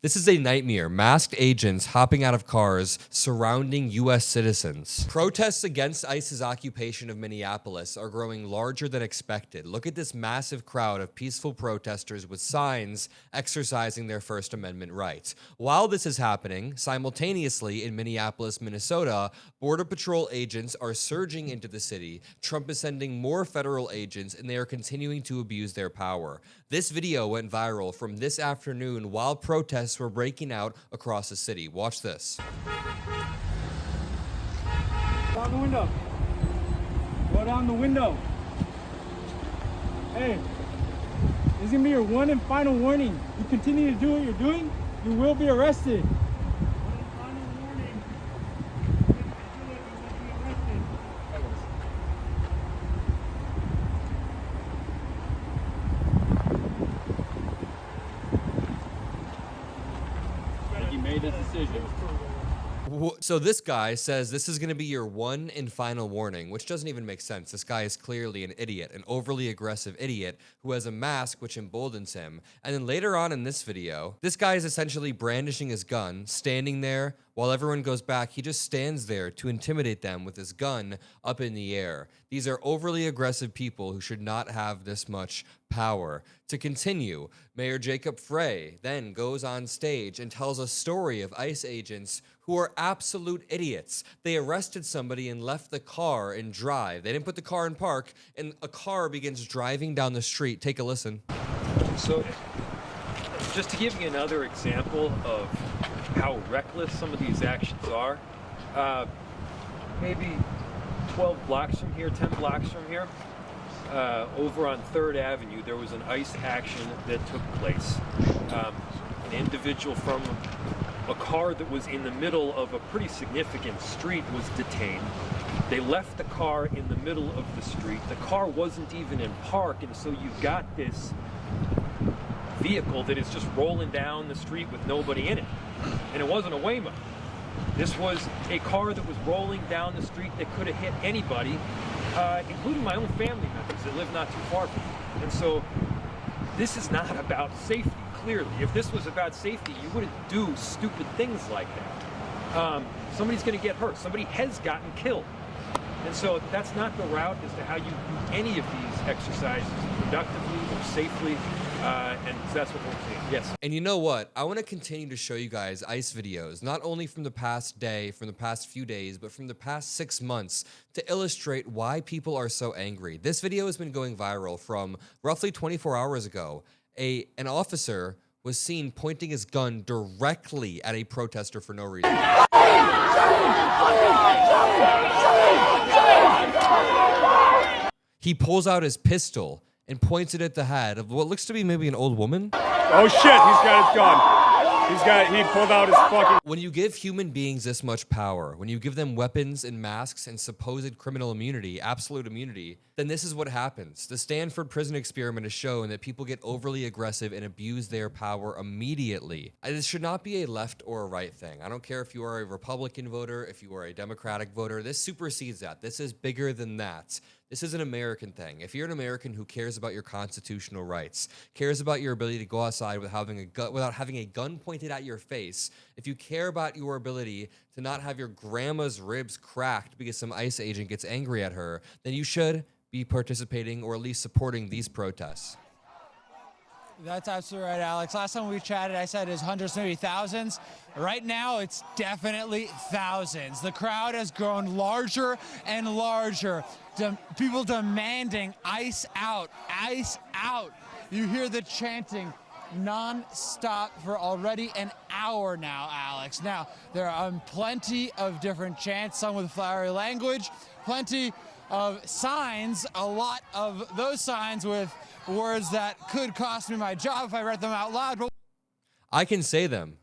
This is a nightmare. Masked agents hopping out of cars surrounding U.S. citizens. Protests against ICE's occupation of Minneapolis are growing larger than expected. Look at this massive crowd of peaceful protesters with signs exercising their First Amendment rights. While this is happening, simultaneously in Minneapolis, Minnesota, Border Patrol agents are surging into the city. Trump is sending more federal agents, and they are continuing to abuse their power. This video went viral from this afternoon while protests were breaking out across the city. Watch this. Down the window. Go down the window. Hey, this is gonna be your one and final warning. You continue to do what you're doing, you will be arrested. One and final warning. You continue to do it, you will be arrested. You made this decision. So this guy says this is going to be your one and final warning, which doesn't even make sense. This guy is clearly an idiot, an overly aggressive idiot who has a mask which emboldens him. And then later on in this video, this guy is essentially brandishing his gun, standing there while everyone goes back. He just stands there to intimidate them with his gun up in the air. These are overly aggressive people who should not have this much power. To continue, Mayor Jacob Frey then goes on stage and tells a story of ICE agents who are absolute idiots. They arrested somebody and left the car and drive. They didn't put the car in park, and a car begins driving down the street. Take a listen. So, just to give you another example of how reckless some of these actions are, maybe 12 blocks from here, 10 blocks from here, over on 3rd Avenue, there was an ICE action that took place. An individual from a car that was in the middle of a pretty significant street was detained. They left the car in the middle of the street. The car wasn't even in park, and so you got this vehicle that is just rolling down the street with nobody in it. And it wasn't a Waymo. This was a car that was rolling down the street that could have hit anybody, including my own family members that live not too far from me. And so this is not about safety, clearly. If this was about safety, you wouldn't do stupid things like that. Somebody's going to get hurt. Somebody has gotten killed. And so that's not the route as to how you do any of these exercises productively or safely. And that's what we're seeing. Yes. And you know what? I want to continue to show you guys ICE videos, not only from the past day, from the past few days, but from the past 6 months to illustrate why people are so angry. This video has been going viral from roughly 24 hours ago. An officer was seen pointing his gun directly at a protester for no reason. He pulls out his pistol and points it at the head of what looks to be maybe an old woman. Oh shit, he's got his gun. He pulled out his fucking... When you give human beings this much power, when you give them weapons and masks and supposed criminal immunity, absolute immunity, then this is what happens. The Stanford prison experiment has shown that people get overly aggressive and abuse their power immediately. This should not be a left or a right thing. I don't care if you are a Republican voter, if you are a Democratic voter, this supersedes that. This is bigger than that. This is an American thing. If you're an American who cares about your constitutional rights, cares about your ability to go outside without having a gun pointed at your face, if you care about your ability to not have your grandma's ribs cracked because some ICE agent gets angry at her, then you should be participating or at least supporting these protests. That's absolutely right, Alex. Last time we chatted, I said it's hundreds, maybe thousands. Right now, it's definitely thousands. The crowd has grown larger and larger. People demanding ICE out, ICE out. You hear the chanting non-stop for already an hour now, Alex. Now, there are plenty of different chants, some with flowery language, plenty of signs, a lot of those signs with words that could cost me my job if I read them out loud. But I can say them.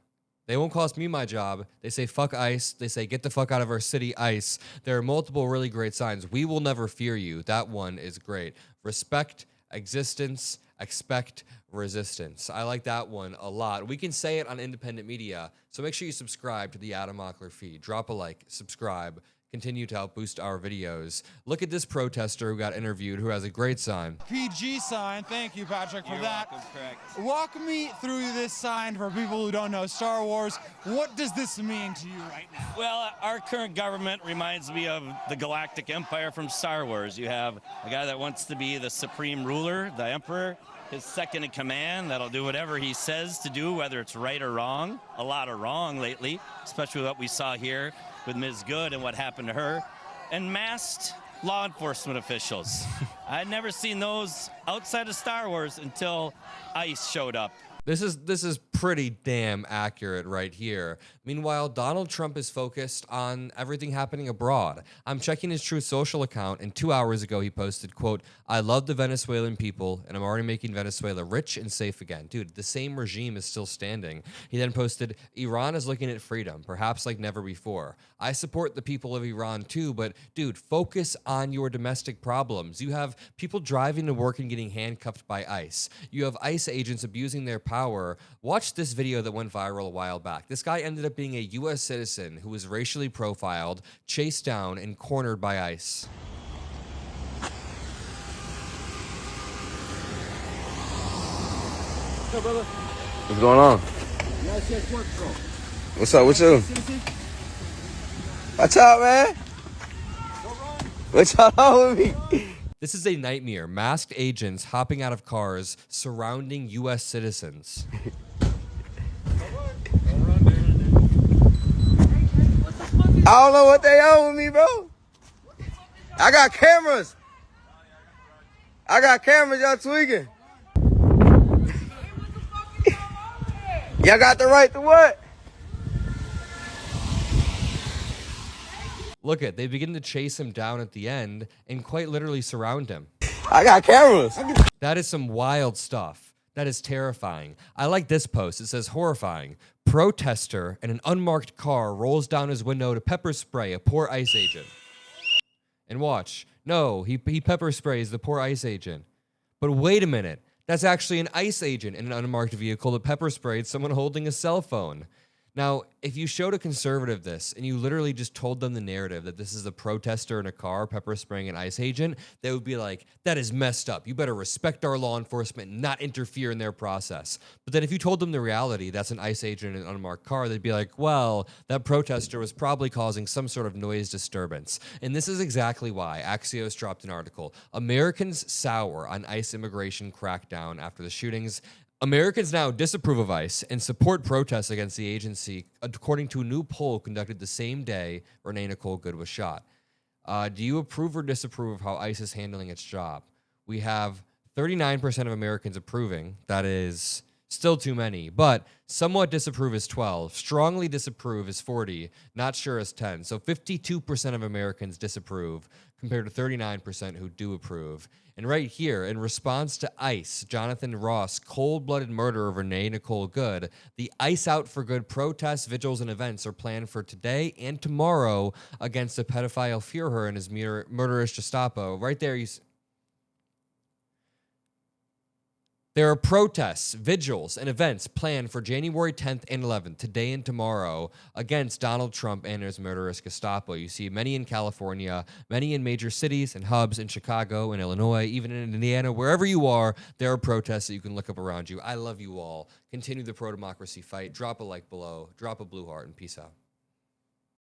They won't cost me my job. They say, fuck ICE. They say, get the fuck out of our city, ICE. There are multiple really great signs. We will never fear you. That one is great. Respect existence, expect resistance. I like that one a lot. We can say it on independent media, so make sure you subscribe to the Adam Mockler feed. Drop a like, subscribe, continue to help boost our videos. Look at this protester who got interviewed who has a great sign. PG sign. Thank you, Patrick, for that. Welcome, correct. Walk me through this sign for people who don't know Star Wars. What does this mean to you right now? Well, our current government reminds me of the Galactic Empire from Star Wars. You have a guy that wants to be the supreme ruler, the emperor, his second in command that'll do whatever he says to do, whether it's right or wrong. A lot of wrong lately, especially what we saw here with Ms. Good and what happened to her. And masked law enforcement officials. I'd never seen those outside of Star Wars until ICE showed up. This is pretty damn accurate right here. Meanwhile, Donald Trump is focused on everything happening abroad. I'm checking his Truth Social account, and 2 hours ago he posted, quote, "I love the Venezuelan people, and I'm already making Venezuela rich and safe again." Dude, the same regime is still standing. He then posted, "Iran is looking at freedom, perhaps like never before. I support the people of Iran too, but dude, focus on your domestic problems. You have people driving to work and getting handcuffed by ICE. You have ICE agents abusing their power. Watch this video that went viral a while back. This guy ended up being a U.S. citizen who was racially profiled, chased down, and cornered by ICE. What's up, brother? What's going on? MeidasTouch Network, bro. What's up with you? Watch out, man. What y'all on with me? This is a nightmare. Masked agents hopping out of cars surrounding U.S. citizens. I don't know what they on with me, bro. I got cameras. Y'all tweaking. Y'all got the right to what? Look at, they begin to chase him down at the end and quite literally surround him. I got cameras. That is some wild stuff. That is terrifying. I like this post. It says, horrifying. Protester in an unmarked car rolls down his window to pepper spray a poor ICE agent. And watch. No, he pepper sprays the poor ICE agent. But wait a minute. That's actually an ICE agent in an unmarked vehicle that pepper sprayed someone holding a cell phone. Now, if you showed a conservative this and you literally just told them the narrative that this is a protester in a car pepper spraying an ICE agent, they would be like, that is messed up. You better respect our law enforcement and not interfere in their process. But then if you told them the reality, that's an ICE agent in an unmarked car, they'd be like, well, that protester was probably causing some sort of noise disturbance. And this is exactly why Axios dropped an article. Americans sour on ICE immigration crackdown after the shootings. Americans now disapprove of ICE and support protests against the agency, according to a new poll conducted the same day Renee Nicole Good was shot. Do you approve or disapprove of how ICE is handling its job? We have 39% of Americans approving. That is still too many, but somewhat disapprove is 12. Strongly disapprove is 40. Not sure is 10. So 52% of Americans disapprove compared to 39% who do approve. And right here, in response to ICE, Jonathan Ross' cold-blooded murder of Renee Nicole Good, the ICE Out for Good protests, vigils, and events are planned for today and tomorrow against a pedophile Führer and his murderous Gestapo. Right there, there are protests, vigils, and events planned for January 10th and 11th, today and tomorrow, against Donald Trump and his murderous Gestapo. You see many in California, many in major cities and hubs in Chicago and Illinois, even in Indiana. Wherever you are, there are protests that you can look up around you. I love you all. Continue the pro-democracy fight. Drop a like below. Drop a blue heart, and peace out.